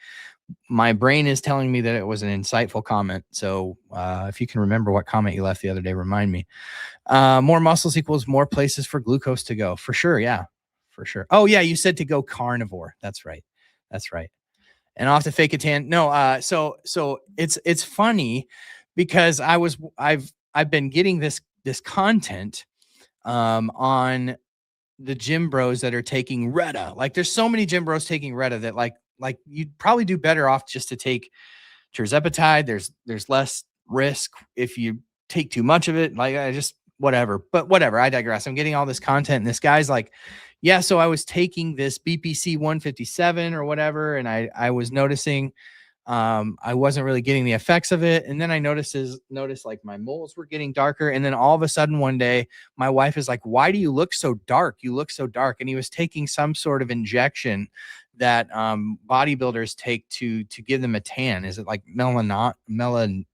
my brain is telling me that it was an insightful comment. So if you can remember what comment you left the other day, remind me. More muscles equals more places for glucose to go. For sure. Yeah, for sure. Oh yeah. You said to go carnivore. That's right. That's right. And I'll have to fake a tan. No. So it's funny because I've been getting this content on the gym bros that are taking Reta. Like there's so many gym bros taking Reta that like you'd probably do better off just to take Tirzepatide. There's less risk if you take too much of it. Like I just whatever. But whatever. I digress. I'm getting all this content and this guy's like, yeah, so I was taking this BPC 157 or whatever, and I was noticing I wasn't really getting the effects of it. And then I noticed like my moles were getting darker. And then all of a sudden one day, my wife is like, why do you look so dark? You look so dark. And he was taking some sort of injection that bodybuilders take to give them a tan. Is it like melanotin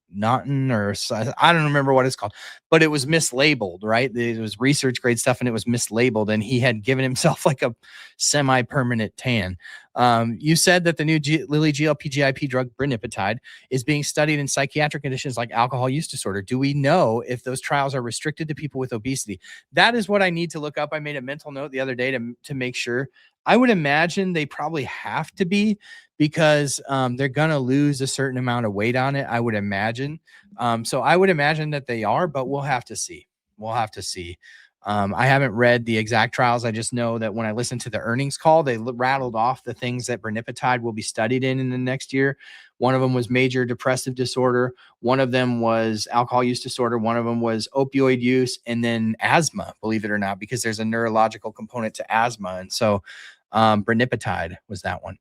or I don't remember what it's called, but it was mislabeled, right? It was research grade stuff and it was mislabeled, and he had given himself like a semi-permanent tan. You said that the new Lilly GLP-GIP drug brenipatide is being studied in psychiatric conditions like alcohol use disorder. Do we know if those trials are restricted to people with obesity? That is what I need to look up. I made a mental note the other day to make sure. I would imagine they probably have to be, because they're going to lose a certain amount of weight on it, I would imagine. So I would imagine that they are, but we'll have to see. We'll have to see. I haven't read the exact trials. I just know that when I listened to the earnings call, they rattled off the things that Brenipatide will be studied in the next year. One of them was major depressive disorder. One of them was alcohol use disorder. One of them was opioid use, and then asthma, believe it or not, because there's a neurological component to asthma. And so Brenipatide was that one.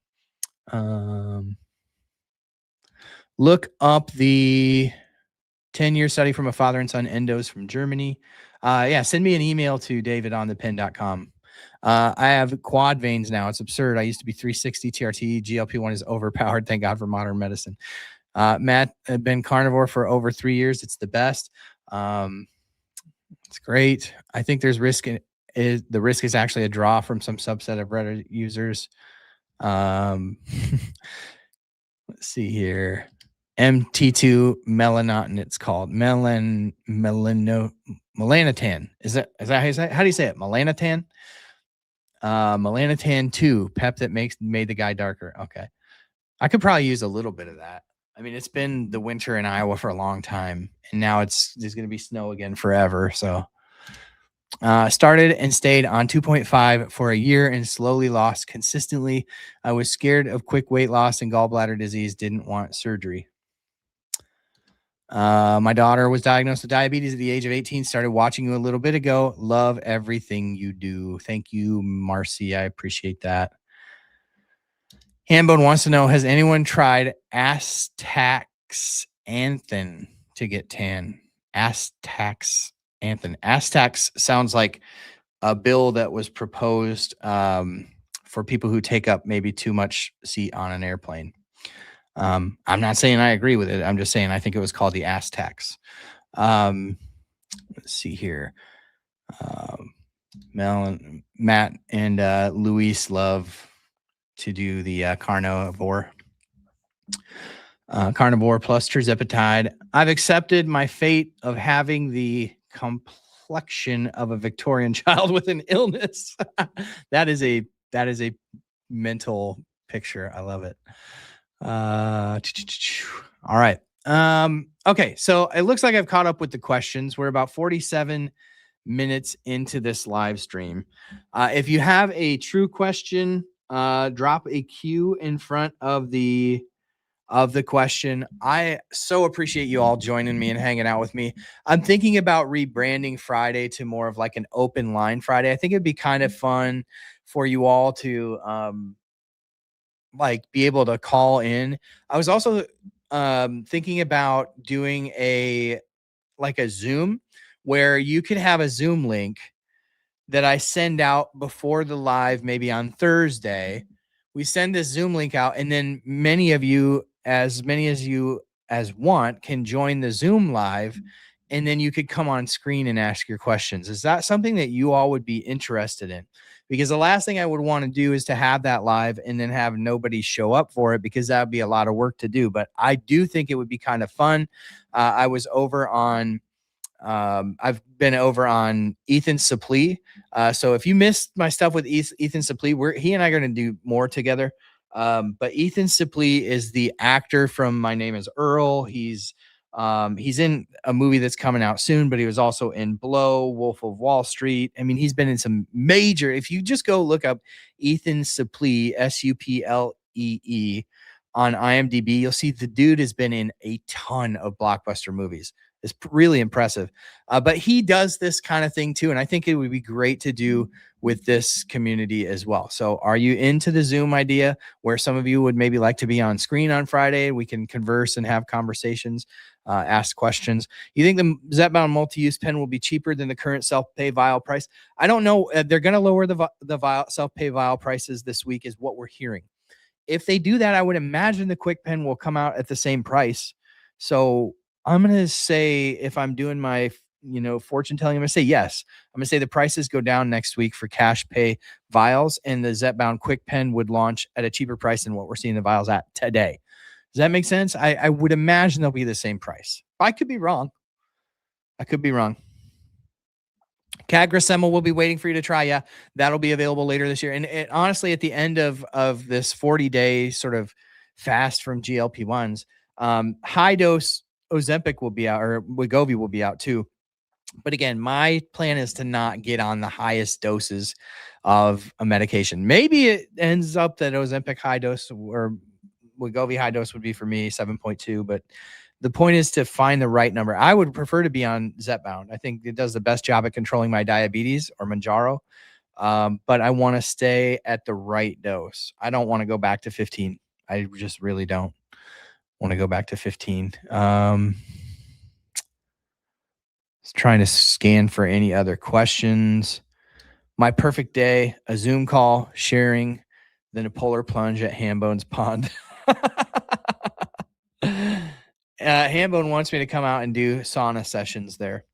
Look up the 10-year study from a father and son endos from Germany. Yeah, send me an email to david.onthepen.com. I have quad veins now. It's absurd. I used to be 360 TRT. GLP-1 is overpowered. Thank God for modern medicine. Matt, I've been carnivore for over 3 years. It's the best. It's great. I think there's risk. The risk is actually a draw from some subset of Reddit users. Let's see here. MT2 melanotin, it's called melanotan. Is that how you say it? How do you say it? Melanotan? Melanotan 2, pep that made the guy darker. Okay. I could probably use a little bit of that. I mean, it's been the winter in Iowa for a long time, and now there's going to be snow again forever. So started and stayed on 2.5 for a year and slowly lost consistently. I was scared of quick weight loss and gallbladder disease, didn't want surgery. My daughter was diagnosed with diabetes at the age of 18. Started watching you a little bit ago. Love everything you do. Thank you, Marcy. I appreciate that. Hambone wants to know, has anyone tried astaxanthin to get tan? Astaxanthin. Astax sounds like a bill that was proposed for people who take up maybe too much seat on an airplane. I'm not saying I agree with it. I'm just saying I think it was called the ass tax. Let's see here. Mel and Matt and Luis love to do the carnivore plus tirzepatide. I've accepted my fate of having the complexion of a Victorian child with an illness. That is a mental picture. I love it. All right. Okay. So it looks like I've caught up with the questions. We're about 47 minutes into this live stream. If you have a true question, drop a Q in front of the question. I so appreciate you all joining me and hanging out with me. I'm thinking about rebranding Friday to more of like an open line Friday. I think it'd be kind of fun for you all to, like be able to call in. I was also thinking about doing a Zoom where you could have a Zoom link that I send out before the live, maybe on Thursday. We send this Zoom link out, and then as many as you as want can join the Zoom live, and then you could come on screen and ask your questions. Is that something that you all would be interested in? Because the last thing I would want to do is to have that live and then have nobody show up for it, because that would be a lot of work to do. But I do think it would be kind of fun. I've been over on Ethan Suplee. So if you missed my stuff with Ethan Suplee, he and I are going to do more together. But Ethan Suplee is the actor from My Name is Earl. He's in a movie that's coming out soon, but he was also in Blow, Wolf of Wall Street. I mean, he's been in some major, if you just go look up Ethan Suplee, Suplee, on IMDb, you'll see the dude has been in a ton of blockbuster movies. It's really impressive. But he does this kind of thing too. And I think it would be great to do with this community as well. So are you into the Zoom idea where some of you would maybe like to be on screen on Friday? We can converse and have conversations, ask questions. You think the Zepbound multi-use pen will be cheaper than the current self-pay vial price? I don't know. They're going to lower the vial, self-pay vial prices this week is what we're hearing. If they do that, I would imagine the KwikPen will come out at the same price. So I'm going to say, if I'm doing my, fortune telling, I'm going to say yes. I'm going to say the prices go down next week for cash pay vials, and the Zepbound KwikPen would launch at a cheaper price than what we're seeing the vials at today. Does that make sense? I would imagine they'll be the same price. I could be wrong. Cagrasema will be waiting for you to try. Yeah, that'll be available later this year. And honestly, at the end of this 40-day sort of fast from GLP-1s. High dose Ozempic will be out, or Wegovy will be out too. But again, my plan is to not get on the highest doses of a medication. Maybe it ends up that Ozempic high dose or Wegovy high dose would be for me 7.2, but the point is to find the right number. I would prefer to be on Zepbound. I think it does the best job at controlling my diabetes, or Mounjaro. But I want to stay at the right dose. I don't want to go back to 15. I just really don't want to go back to 15. Trying to scan for any other questions. My perfect day, a Zoom call, sharing, then a polar plunge at Hambone's Pond. Hambone wants me to come out and do sauna sessions there.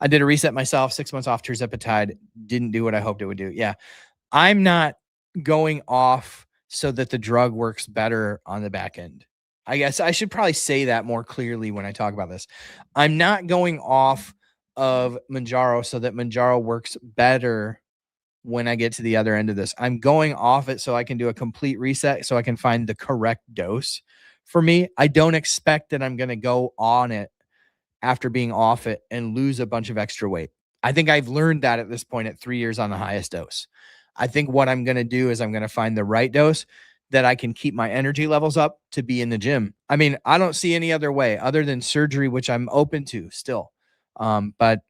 I did a reset myself, 6 months off Tirzepatide. Didn't do what I hoped it would do. Yeah. I'm not going off so that the drug works better on the back end. I guess I should probably say that more clearly when I talk about this. I'm not going off of Mounjaro so that Mounjaro works better when I get to the other end of this. I'm going off it so I can do a complete reset, so I can find the correct dose for me. I don't expect that I'm going to go on it after being off it and lose a bunch of extra weight. I think I've learned that at this point at 3 years on the highest dose. I think what I'm going to do is I'm going to find the right dose that I can keep my energy levels up to be in the gym. I mean, I don't see any other way other than surgery, which I'm open to still. But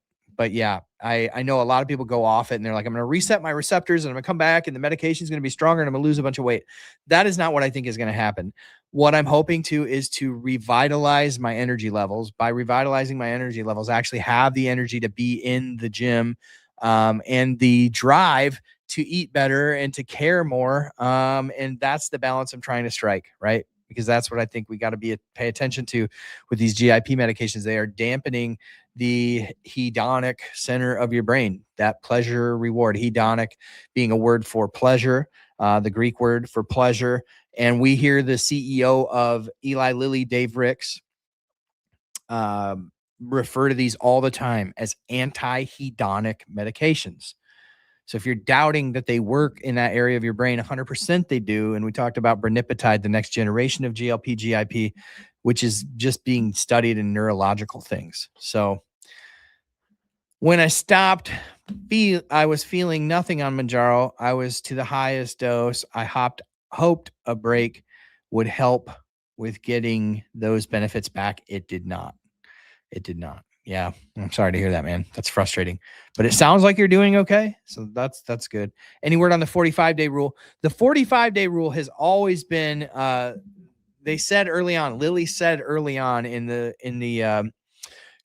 yeah, I know a lot of people go off it and they're like, I'm going to reset my receptors and I'm going to come back and the medication is going to be stronger and I'm going to lose a bunch of weight. That is not what I think is going to happen. What I'm hoping to is to revitalize my energy levels. By revitalizing my energy levels, I actually have the energy to be in the gym, and the drive to eat better and to care more. And that's the balance I'm trying to strike, right? Because that's what I think we got to pay attention to with these GIP medications. They are dampening the hedonic center of your brain, that pleasure reward. Hedonic being a word for pleasure, the Greek word for pleasure. And we hear the CEO of Eli Lilly, Dave Ricks, refer to these all the time as anti-hedonic medications. So if you're doubting that they work in that area of your brain, 100% they do. And we talked about Brenipatide, the next generation of GLP, GIP, which is just being studied in neurological things. So when I stopped, I was feeling nothing on Mounjaro. I was to the highest dose. I hoped a break would help with getting those benefits back. It did not. It did not. Yeah, I'm sorry to hear that, man. That's frustrating. But it sounds like you're doing okay. So that's good. Any word on the 45-day rule? The 45-day rule has always been, they said early on, Lilly said early on in the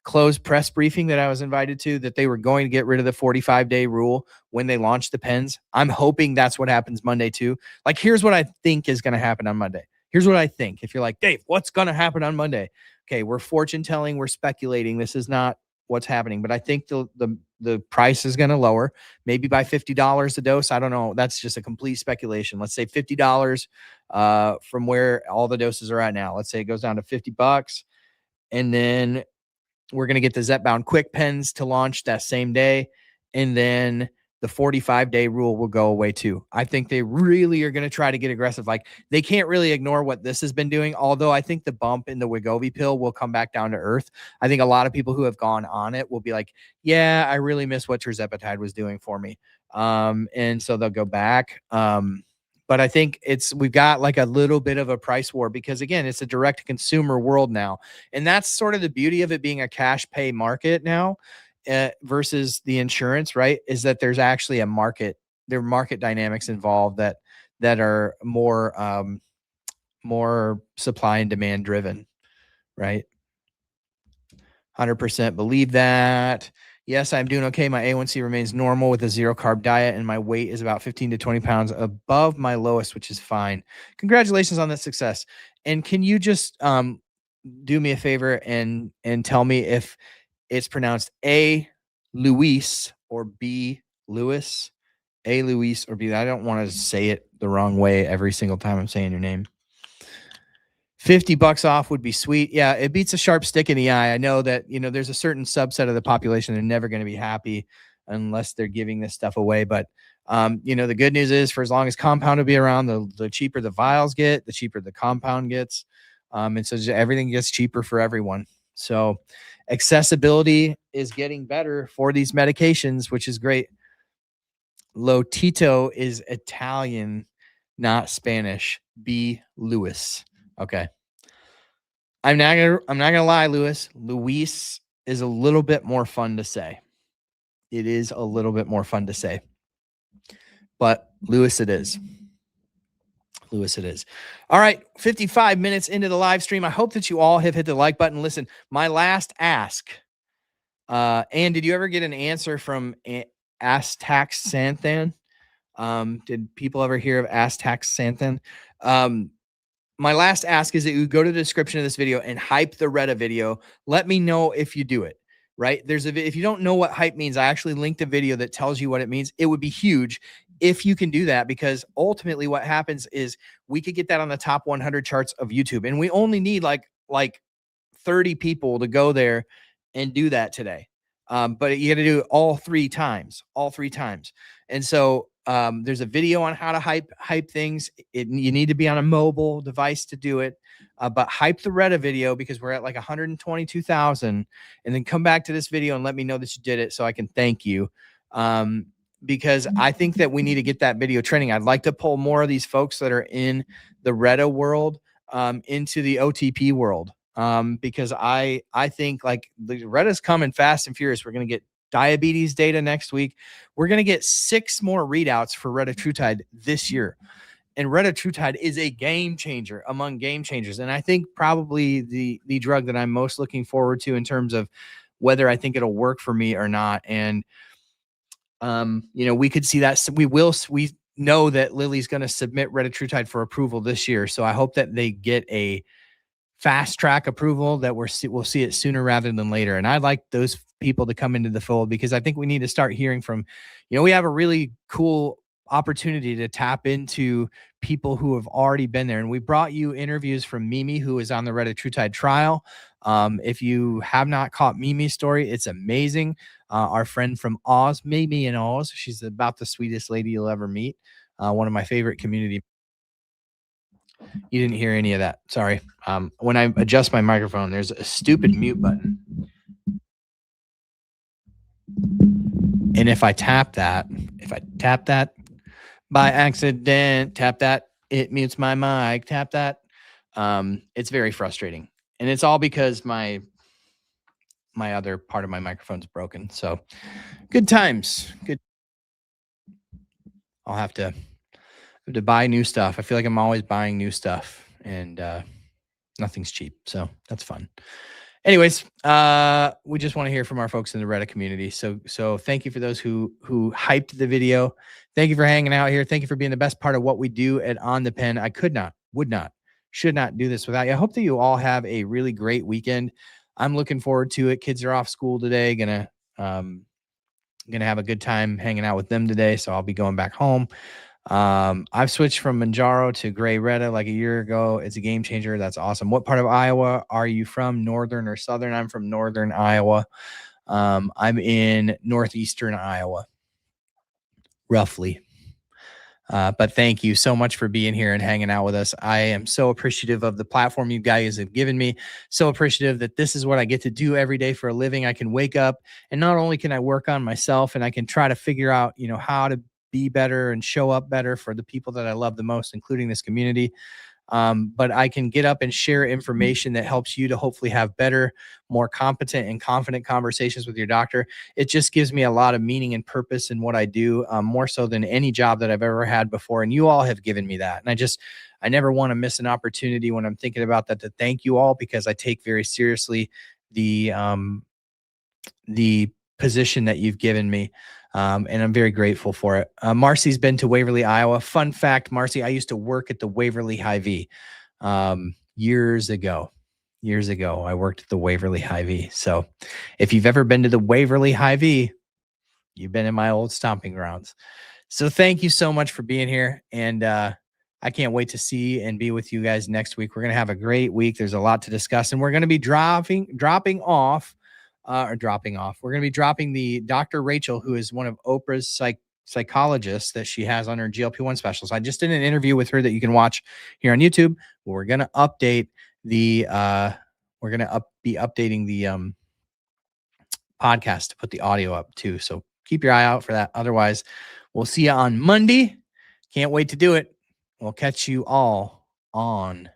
closed press briefing that I was invited to, that they were going to get rid of the 45-day rule when they launched the pens. I'm hoping that's what happens Monday too. Like, here's what I think is going to happen on Monday. Here's what I think. If you're like, Dave, what's going to happen on Monday? Okay, we're fortune telling, we're speculating. This is not what's happening, but I think the price is going to lower, maybe by $50 a dose. I don't know. That's just a complete speculation. Let's say $50 from where all the doses are at now. Let's say it goes down to $50, and then we're going to get the Zepbound KwikPens to launch that same day, and then the 45-day rule will go away too. I think they really are going to try to get aggressive. Like, they can't really ignore what this has been doing, although I think the bump in the Wegovy pill will come back down to earth. I think a lot of people who have gone on it will be like, yeah, I really miss what Tirzepatide was doing for me. And so they'll go back. But I think we've got like a little bit of a price war, because again, it's a direct consumer world now. And that's sort of the beauty of it being a cash pay market now. Versus the insurance, right? Is that there's actually a market. There are market dynamics involved that are more supply and demand driven, right? 100% believe that. Yes, I'm doing okay. My A1C remains normal with a zero carb diet, and my weight is about 15 to 20 pounds above my lowest, which is fine. Congratulations on that success. And can you just do me a favor and tell me if it's pronounced A. Luis or B. Lewis? A. Luis or B. I don't want to say it the wrong way every single time I'm saying your name. $50 off would be sweet. Yeah, it beats a sharp stick in the eye. I know that, there's a certain subset of the population that are never going to be happy unless they're giving this stuff away. But the good news is, for as long as compound will be around, the cheaper the vials get, the cheaper the compound gets. And so everything gets cheaper for everyone. So accessibility is getting better for these medications, which is great. Lotito is Italian, not Spanish. B. Lewis. Okay. I'm not gonna lie, Luis. Luis is a little bit more fun to say. It is a little bit more fun to say. But Lewis it is. Lewis it is. All right, 55 minutes into the live stream. I hope that you all have hit the like button. Listen, my last ask. Ann, did you ever get an answer from Astaxanthan? Did people ever hear of Astaxanthan? My last ask is that you go to the description of this video and hype the Retta video. Let me know if you do it, right? If you don't know what hype means, I actually linked a video that tells you what it means. It would be huge if you can do that, because ultimately what happens is we could get that on the top 100 charts of YouTube, and we only need like 30 people to go there and do that today. But you got to do it all three times. And so there's a video on how to hype things. You need to be on a mobile device to do it. But hype the Retta video, because we're at like 122,000, and then come back to this video and let me know that you did it so I can thank you. Because I think that we need to get that video trending. I'd like to pull more of these folks that are in the Retta world into the OTP world. Because I think like the Retta's coming fast and furious. We're going to get diabetes data next week. We're going to get 6 more readouts for Retatrutide this year. And Retatrutide is a game changer among game changers. And I think probably the drug that I'm most looking forward to in terms of whether I think it'll work for me or not. And, we could see that. We know that Lilly's going to submit Retatrutide for approval this year. So I hope that they get a fast track approval, that we'll see it sooner rather than later. And I'd like those people to come into the fold, because I think we need to start hearing from, we have a really cool opportunity to tap into people who have already been there. And we brought you interviews from Mimi, who is on the Retatrutide trial. If you have not caught Mimi's story, it's amazing. Our friend from Oz, Mimi in Oz, she's about the sweetest lady you'll ever meet. One of my favorite community. You didn't hear any of that. Sorry. When I adjust my microphone, there's a stupid mute button. And if I tap that by accident, it mutes my mic, tap that. It's very frustrating. And it's all because my other part of my microphone's broken. So good times. Good. I'll have to buy new stuff. I feel like I'm always buying new stuff, and nothing's cheap. So that's fun. Anyways, we just want to hear from our folks in the Reddit community. So thank you for those who hyped the video. Thank you for hanging out here. Thank you for being the best part of what we do at On the Pen. I could not, would not, should not do this without you. I hope that you all have a really great weekend. I'm looking forward to it. Kids are off school today. Gonna have a good time hanging out with them today. So I'll be going back home. I've switched from Manjaro to Gray Retta like a year ago. It's a game changer. That's awesome. What part of Iowa are you from? Northern or Southern? I'm from Northern Iowa. I'm in Northeastern Iowa, roughly. But thank you so much for being here and hanging out with us. I am so appreciative of the platform you guys have given me. So appreciative that this is what I get to do every day for a living. I can wake up, and not only can I work on myself, and I can try to figure out, how to be better and show up better for the people that I love the most, including this community. But I can get up and share information that helps you to hopefully have better, more competent and confident conversations with your doctor. It just gives me a lot of meaning and purpose in what I do, more so than any job that I've ever had before. And you all have given me that. And I never want to miss an opportunity when I'm thinking about that, to thank you all, because I take very seriously the position that you've given me. And I'm very grateful for it. Marcy's been to Waverly, Iowa. Fun fact, Marcy, I used to work at the Waverly Hy-Vee years ago. I worked at the Waverly Hy-Vee. So if you've ever been to the Waverly Hy-Vee, you've been in my old stomping grounds. So thank you so much for being here. And I can't wait to see and be with you guys next week. We're going to have a great week. There's a lot to discuss, and we're going to be dropping off are dropping off. We're going to be dropping the Dr. Rachel, who is one of Oprah's psychologists that she has on her GLP-1 specials. I just did an interview with her that you can watch here on YouTube. We're going to update the we're going to be updating the podcast to put the audio up too. So keep your eye out for that. Otherwise, we'll see you on Monday. Can't wait to do it. We'll catch you all on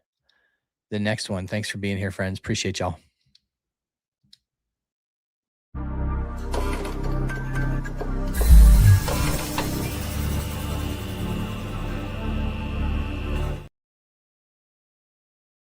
the next one. Thanks for being here, friends. Appreciate y'all.